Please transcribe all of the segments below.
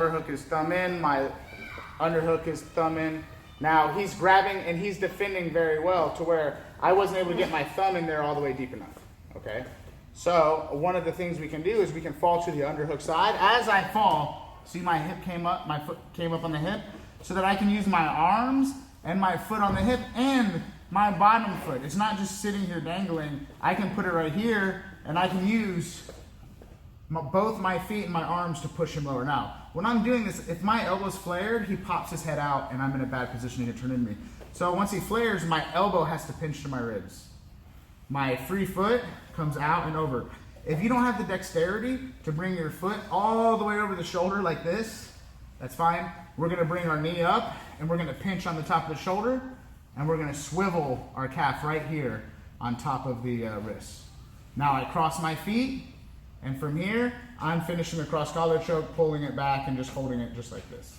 overhook is thumb in, my underhook is thumb in. Now he's grabbing and he's defending very well to where I wasn't able to get my thumb in there all the way deep enough, okay? So one of the things we can do is we can fall to the underhook side. As I fall, see my hip came up, my foot came up on the hip, so that I can use my arms and my foot on the hip and my bottom foot. It's not just sitting here dangling. I can put it right here and I can use both my feet and my arms to push him lower. Now, when I'm doing this, if my elbow's flared, he pops his head out and I'm in a bad position to get turned into me. So once he flares, my elbow has to pinch to my ribs. My free foot comes out and over. If you don't have the dexterity to bring your foot all the way over the shoulder like this, that's fine. We're gonna bring our knee up and we're gonna pinch on the top of the shoulder and we're gonna swivel our calf right here on top of the wrist. Now I cross my feet, and from here, I'm finishing the cross collar choke, pulling it back and just holding it just like this,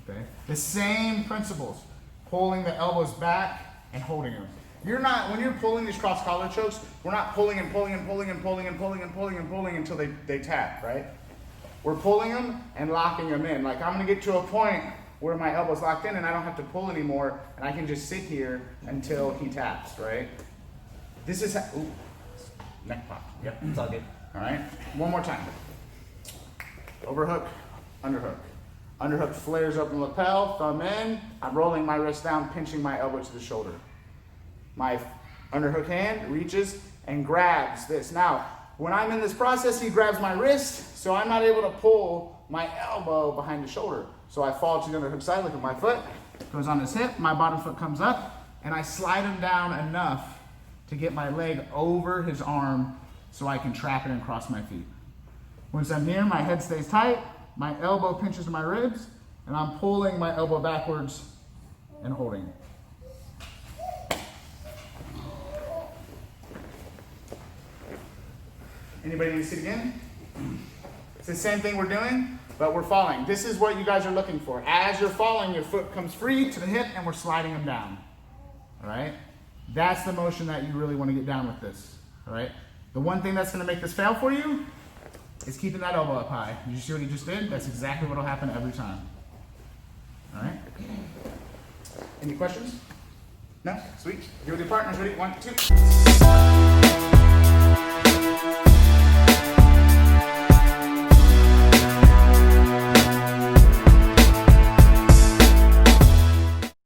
okay? The same principles, pulling the elbows back and holding them. You're not, when you're pulling these cross collar chokes, we're not pulling and pulling and pulling and pulling and pulling and pulling and pulling until they tap, right? We're pulling them and locking them in. Like I'm gonna get to a point where my elbow's locked in and I don't have to pull anymore and I can just sit here until he taps, right? This is, ooh, neck pop. Yep, it's all good. All right, one more time. Overhook, underhook. Underhook flares up the lapel, thumb in. I'm rolling my wrist down, pinching my elbow to the shoulder. My underhook hand reaches and grabs this. Now, when I'm in this process, he grabs my wrist, so I'm not able to pull my elbow behind the shoulder. So I fall to the underhook side, look at my foot, goes on his hip, my bottom foot comes up, and I slide him down enough to get my leg over his arm so I can trap it and cross my feet. Once I'm here, my head stays tight, my elbow pinches my ribs, and I'm pulling my elbow backwards and holding it. Anybody need to sit again? It's the same thing we're doing, but we're falling. This is what you guys are looking for. As you're falling, your foot comes free to the hip and we're sliding them down. All right? That's the motion that you really want to get down with this. All right? The one thing that's going to make this fail for you is keeping that elbow up high. Did you see what he just did? That's exactly what will happen every time. All right? Any questions? No? Sweet. You're with your partners. Ready? 1, 2.